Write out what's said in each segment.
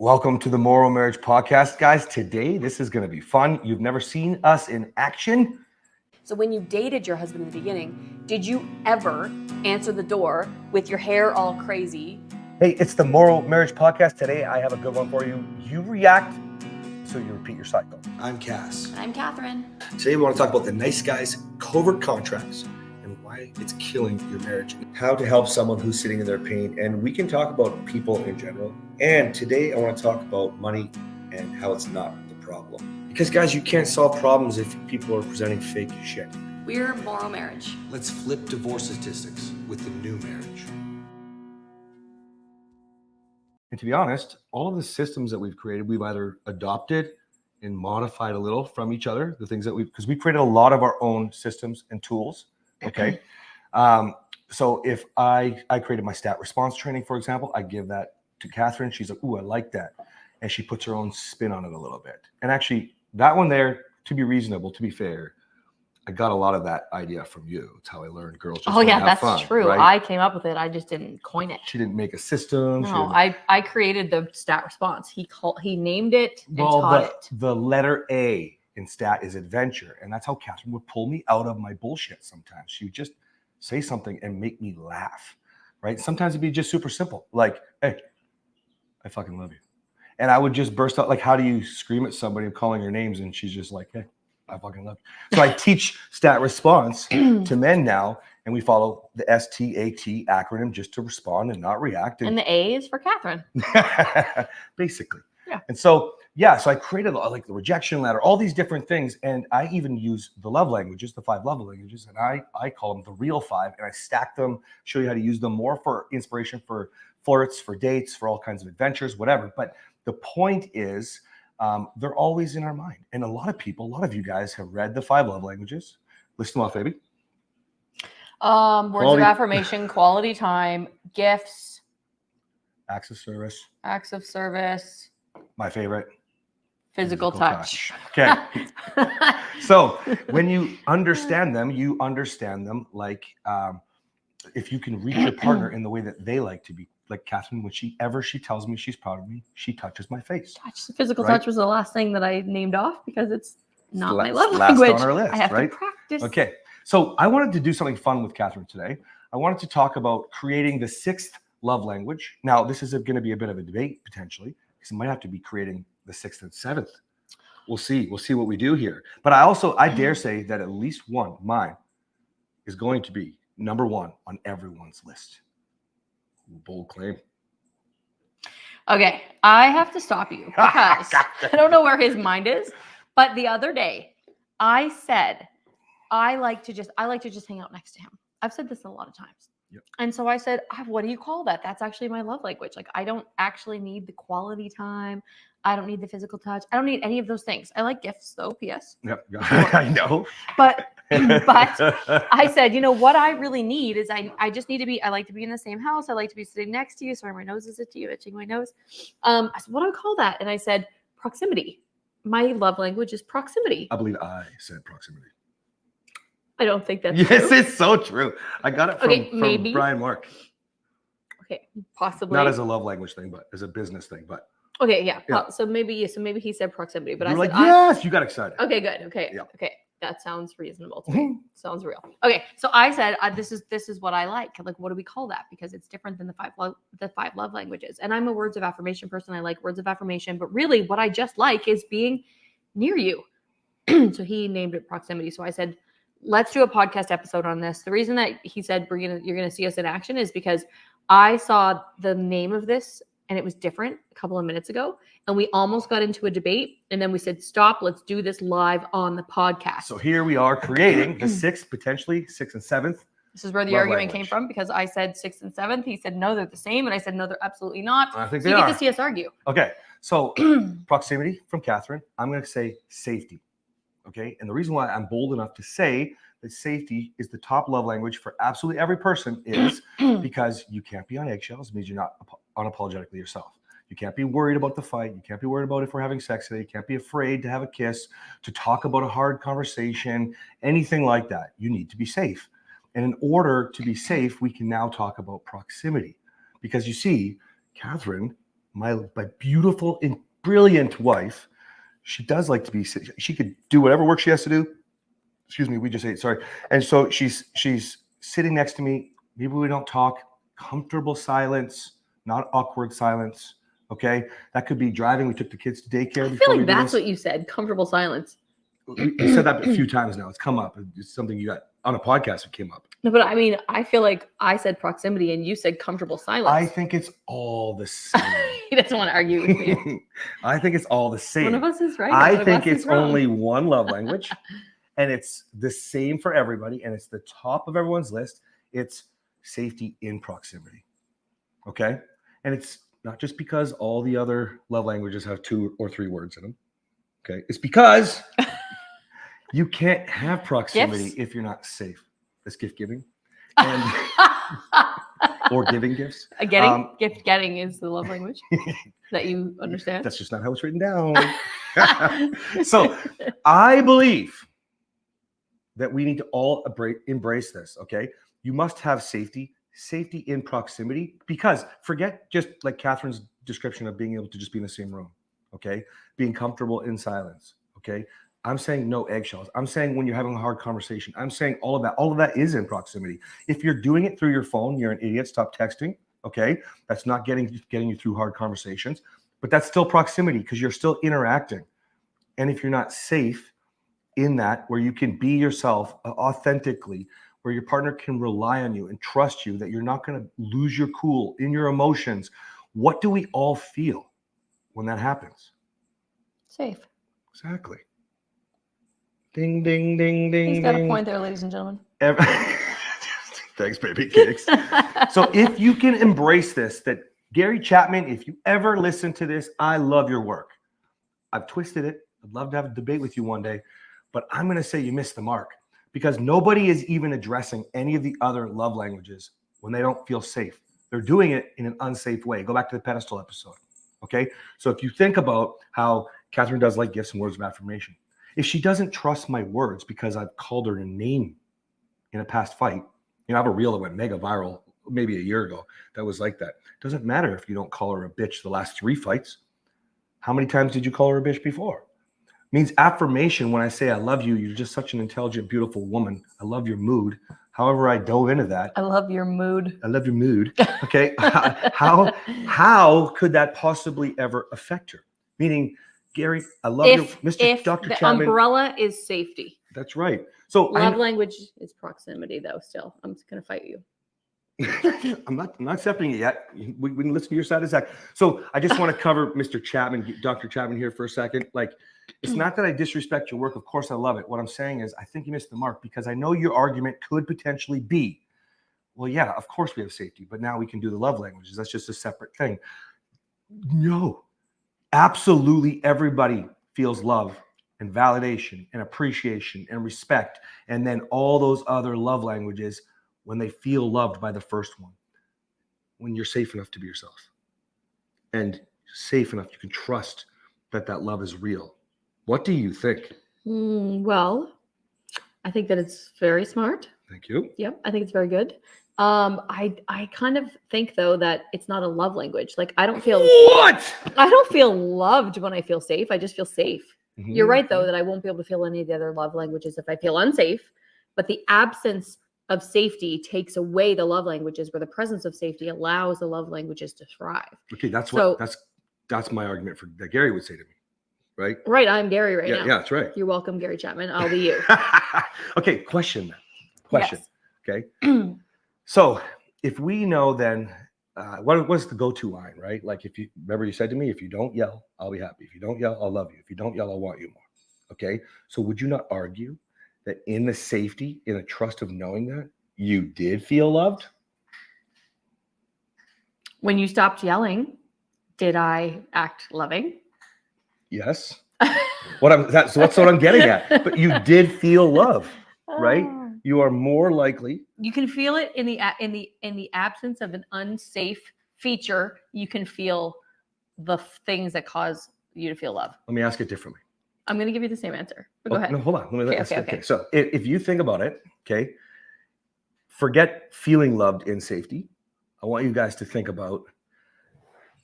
Welcome to the MorrowMarriage podcast, guys. Today, this is going to be fun. You've never seen us in action. So when you dated your husband in the beginning, did you ever answer the door with your hair all crazy? Hey, it's the MorrowMarriage podcast. Today, I have a good one for you. You react, so you repeat your cycle. I'm Cass. And I'm Kathryn. Today we want to talk about the nice guys, covert contracts, and why it's killing your marriage. How to help someone who's sitting in their pain. And we can talk about people in general. And today I want to talk about money and how it's not the problem. Because guys, you can't solve problems if people are presenting fake shit. We're MorrowMarriage. Let's flip divorce statistics with the new marriage. And to be honest, all of the systems that we've created, we've either adopted and modified a little from each other, the things that because we created a lot of our own systems and tools. Okay. So if I created my stat response training, for example, I give that to Kathryn. She's like, ooh, I like that. And she puts her own spin on it a little bit. And actually that one there, to be reasonable, to be fair, I got a lot of that idea from you. It's how I learned girls. Oh yeah, that's fun, true. Right? I came up with it. I just didn't coin it. She didn't make a system. No, I created the stat response. He named it and taught it. The letter A in stat is adventure. And that's how Kathryn would pull me out of my bullshit sometimes. She would just say something and make me laugh, right? Sometimes it'd be just super simple. Like, hey, I fucking love you. And I would just burst out, like, how do you scream at somebody calling your names? And she's just like, hey, I fucking love you. So I teach stat response to men now, and we follow the STAT acronym just to respond and not react. And the A is for Kathryn. Basically. Yeah. And so, so I created like the rejection ladder, all these different things. And I even use the love languages, the 5 love languages, and I call them the real 5. And I stack them, show you how to use them more for inspiration, for flirts, for dates, for all kinds of adventures, whatever. But the point is, they're always in our mind. And a lot of you guys have read the 5 love languages. List them off, baby. Words of affirmation, quality time, gifts, Acts of service. My favorite. Physical touch. Okay. So when you understand them like if you can reach your partner in the way that they like to be. Like Kathryn, when she tells me she's proud of me, she touches my face. Physical touch was the last thing that I named off because it's not my love last language. On our list, I have right? to practice. Okay. So I wanted to do something fun with Kathryn today. I wanted to talk about creating the 6th love language. Now, this is going to be a bit of a debate potentially, because it might have to be creating the 6th and 7th. We'll see what we do here. But I dare say that at least one, mine, is going to be number 1 on everyone's list. Bold claim. Okay, I have to stop you because I don't know where his mind is. But the other day, I said I like to just hang out next to him. I've said this a lot of times. Yep. And so I said, what do you call that? That's actually my love language. Like, I don't actually need the quality time. I don't need the physical touch. I don't need any of those things. I like gifts though, P.S. Yep. I know. But I said, what I really need is I just need to be, I like to be in the same house. I like to be sitting next to you. Sorry, my nose is itching my nose. I said, what do I call that? And I said, proximity. My love language is proximity. I believe I said proximity. I don't think that's yes, true. It's so true. I got it from maybe. Brian Mark. Okay, possibly. Not as a love language thing, but as a business thing. But okay, yeah. So maybe he said proximity, but you I were said like, yes, you got excited. Okay, good. Okay, yeah. Okay, that sounds reasonable to me. Sounds real. Okay, so I said this is what I like. Like, what do we call that? Because it's different than the 5 love languages. And I'm a words of affirmation person. I like words of affirmation, but really, what I just like is being near you. So he named it proximity. So I said, let's do a podcast episode on this. The reason that he said you're gonna see us in action is because I saw the name of this and it was different a couple of minutes ago, and we almost got into a debate, and then we said, stop, let's do this live on the podcast. So here we are creating the 6th, potentially 6th and 7th. This is where the argument came from, because I said 6th and 7th. He said, no, they're the same. And I said, no, they're absolutely not. I think so they you are. get to see us argue. Okay. So proximity from Kathryn. I'm going to say safety. Okay. And the reason why I'm bold enough to say that safety is the top love language for absolutely every person is because you can't be on eggshells. It means you're not unapologetically yourself. You can't be worried about the fight. You can't be worried about if we're having sex today. You can't be afraid to have a kiss, to talk about a hard conversation, anything like that. You need to be safe. And in order to be safe, we can now talk about proximity. Because you see, Kathryn my beautiful and brilliant wife, she does like to be, she could do whatever work she has to do. Excuse me, we just ate, sorry. And so she's sitting next to me. Maybe we don't talk. Comfortable silence, not awkward silence. Okay, that could be driving. We took the kids to daycare. I feel like that's what you said. Comfortable silence. We said that a few times now. It's come up. It's something you got on a podcast. It came up. No, but I mean, I feel like I said proximity and you said comfortable silence. I think it's all the same. He doesn't want to argue with me. I think it's all the same. One of us is right. I think it's only one love language, and it's the same for everybody, and it's the top of everyone's list. It's safety in proximity. Okay, and it's not just because all the other love languages have 2 or 3 words in them. Okay, it's because you can't have proximity Gifts? if you're not safe. That's gift giving, and or giving gifts. Gift getting is the love language that you understand. That's just not how it's written down. So I believe that we need to all embrace this. Okay, you must have safety in proximity, because forget just like Kathryn's description of being able to just be in the same room. Okay, being comfortable in silence. Okay, I'm saying no eggshells. I'm saying when you're having a hard conversation. I'm saying all of that. All of that is in proximity. If you're doing it through your phone, you're an idiot. Stop texting. Okay, that's not getting you through hard conversations, but that's still proximity because you're still interacting. And if you're not safe in that, where you can be yourself authentically, where your partner can rely on you and trust you, that you're not going to lose your cool in your emotions, what do we all feel when that happens? Safe. Exactly. Ding, ding, ding, ding. He's got ding. a point there, ladies and gentlemen. Thanks, baby cakes. So if you can embrace this, that Gary Chapman, if you ever listen to this, I love your work. I've twisted it. I'd love to have a debate with you one day, but I'm going to say you missed the mark, because nobody is even addressing any of the other love languages when they don't feel safe. They're doing it in an unsafe way. Go back to the pedestal episode. Okay. So if you think about how Kathryn does like gifts and words of affirmation, if she doesn't trust my words because I've called her a name in a past fight, I have a reel that went mega viral maybe a year ago that was like that. It doesn't matter if you don't call her a bitch the last 3 fights. How many times did you call her a bitch before? It means affirmation. When I say I love you, you're just such an intelligent, beautiful woman. I love your mood. However, I dove into that. I love your mood. I love your mood. Okay. How could that possibly ever affect her? Meaning, Gary, I love you, Mr. Dr. The Chapman. umbrella is safety. That's right. So Love language is proximity, though. Still, I'm just gonna fight you. I'm not accepting it yet. We can listen to your side of Zach. So I just want to cover Mr. Chapman, Dr. Chapman here for a second. Like, it's not that I disrespect your work. Of course, I love it. What I'm saying is I think you missed the mark, because I know your argument could potentially be, well, yeah, of course we have safety, but now we can do the love languages. That's just a separate thing. No, absolutely everybody feels love and validation and appreciation and respect. And then all those other love languages when they feel loved by the first one, when you're safe enough to be yourself and safe enough, you can trust that that love is real. What do you think? Well, I think that it's very smart. Thank you. Yep, I think it's very good. I kind of think, though, that it's not a love language. Like, I don't feel loved when I feel safe. I just feel safe. Mm-hmm. You're right, though, that I won't be able to feel any of the other love languages if I feel unsafe. But the absence of safety takes away the love languages, where the presence of safety allows the love languages to thrive. Okay, that's my argument for that Gary would say to me, right? Right, I'm Gary right now. Yeah, that's right. You're welcome, Gary Chapman. I'll be you. Okay, question. Yes. Okay. So if we know then, what's the go-to line, right? Like, if you remember, you said to me, if you don't yell, I'll be happy. If you don't yell, I'll love you. If you don't yell, I'll want you more. Okay. So would you not argue that in the safety, in the trust of knowing that you did feel loved? When you stopped yelling, did I act loving? Yes. That's what I'm getting at. But you did feel love, right? You are more likely. You can feel it in the absence of an unsafe feature. You can feel the things that cause you to feel love. Let me ask it differently. I'm going to give you the same answer. But go ahead. No, hold on. Okay. So if you think about it, okay, forget feeling loved in safety. I want you guys to think about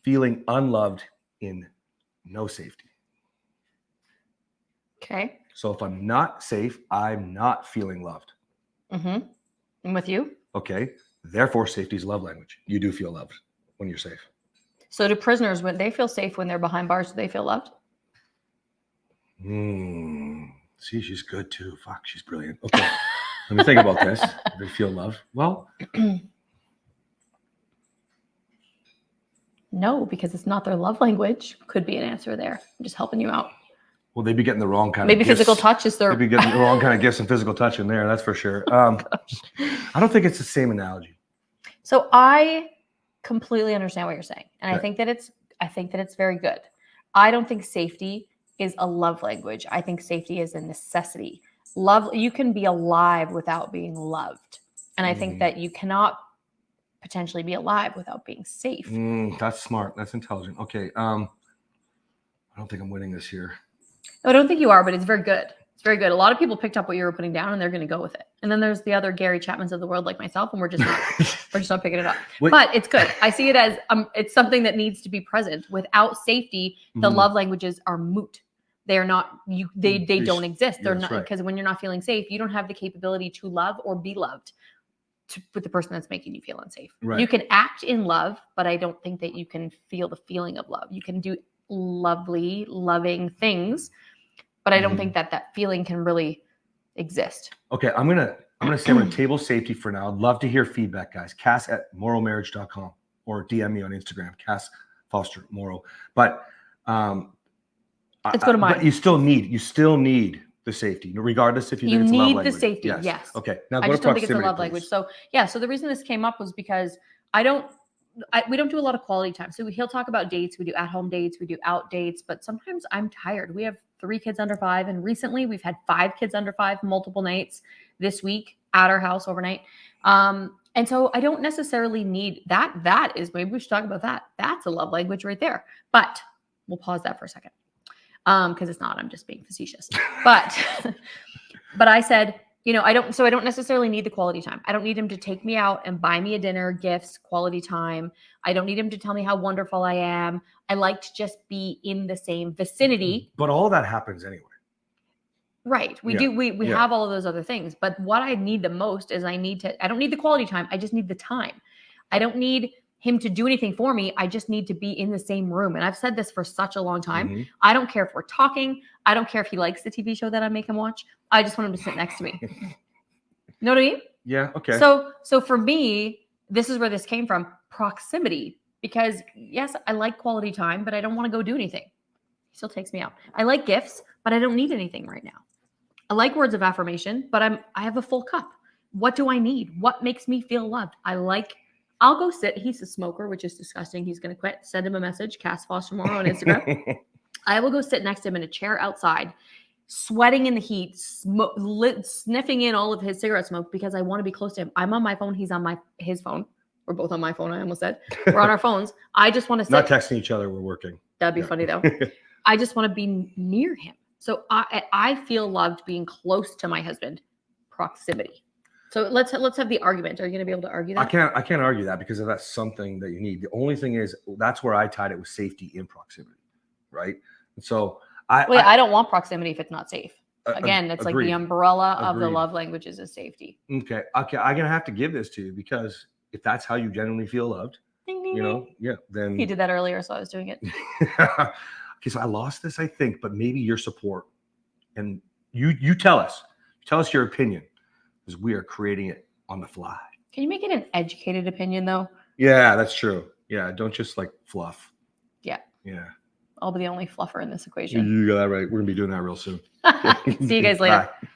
feeling unloved in no safety. Okay. So if I'm not safe, I'm not feeling loved. Mm-hmm. I'm with you. Okay. Therefore, safety is love language. You do feel loved when you're safe. So do prisoners, when they feel safe when they're behind bars, do they feel loved? See, she's good too. Fuck, she's brilliant. Okay. Let me think about this. Do they feel loved? Well, No, because it's not their love language. Could be an answer there. I'm just helping you out. well, they'd be getting the wrong kind Maybe of gifts. physical touch is their. They'd be getting the wrong kind of gifts and physical touch in there. That's for sure. I don't think it's the same analogy. So I completely understand what you're saying, and Okay. I think that it's very good. I don't think safety is a love language. I think safety is a necessity. Love, you can be alive without being loved, and I think that you cannot potentially be alive without being safe. That's smart. That's intelligent. Okay. I don't think I'm winning this here. No, I don't think you are, but it's very good. It's very good. A lot of people picked up what you were putting down, and they're going to go with it. And then there's the other Gary Chapmans of the world, like myself, and we're just not picking it up. Wait. But it's good. I see it as it's something that needs to be present. Without safety, the love languages are moot. They are not. They don't exist. They're That's not, right. because when you're not feeling safe, you don't have the capability to love or be loved with the person that's making you feel unsafe. Right. You can act in love, but I don't think that you can feel the feeling of love. You can do lovely, loving things, but I don't think that feeling can really exist. Okay. I'm gonna say I'm gonna table safety for now. I'd love to hear feedback, guys. Cass at MorrowMarriage.com or DM me on Instagram, Cass Foster Morrow. But Let's go to mine. But you still need the safety, regardless if you think it's a love need language. the safety, yes. Okay. Now I go just to don't think it's a proximity, love please. language. So yeah, so the reason this came up was because we don't do a lot of quality time. So he'll talk about dates. We do at-home dates. We do out dates. But sometimes I'm tired. We have 3 kids under 5. And recently we've had 5 kids under 5 multiple nights this week at our house overnight. And so I don't necessarily need that. That is, maybe we should talk about that. That's a love language right there. But we'll pause that for a second. Because it's not, I'm just being facetious. But I said, I don't necessarily need the quality time. I don't need him to take me out and buy me a dinner, gifts, quality time. I don't need him to tell me how wonderful I am. I like to just be in the same vicinity. But all that happens anyway. Right. We have all of those other things. But what I need the most is I don't need the quality time. I just need the time. I don't need him to do anything for me. I just need to be in the same room. And I've said this for such a long time. I don't care if we're talking. I don't care if he likes the TV show that I make him watch. I just want him to sit next to me. You know what I mean? Yeah. Okay. So for me, this is where this came from, proximity. Because yes, I like quality time, but I don't want to go do anything. He still takes me out. I like gifts, but I don't need anything right now. I like words of affirmation, but I have a full cup. What do I need? What makes me feel loved? I'll go sit. He's a smoker, which is disgusting. He's going to quit. Send him a message, Cass Foster Morrow on Instagram. I will go sit next to him in a chair outside, sweating in the heat, sniffing in all of his cigarette smoke because I want to be close to him. I'm on my phone. He's on his phone. We're both on my phone. I almost said we're on our phones. I just want to sit. Not texting each other. We're working. That'd be funny though. I just want to be near him. So I feel loved being close to my husband. Proximity. So let's have the argument. Are you going to be able to argue that? I can't argue that because that's something that you need. The only thing is that's where I tied it with safety in proximity, right? And so I don't want proximity if it's not safe. Again, it's agreed. like the umbrella of the Agreed. love languages is safety. Okay. I'm gonna have to give this to you because if that's how you genuinely feel loved, Ding, ding, ding. then He did that earlier, so I was doing it. Okay, so I lost this, I think, but maybe your support and you tell us your opinion because we are creating it on the fly. Can you make it an educated opinion though? Yeah, that's true. Yeah, don't just like fluff. Yeah. Yeah. I'll be the only fluffer in this equation. You got that right. We're gonna be doing that real soon. See you guys later. Bye.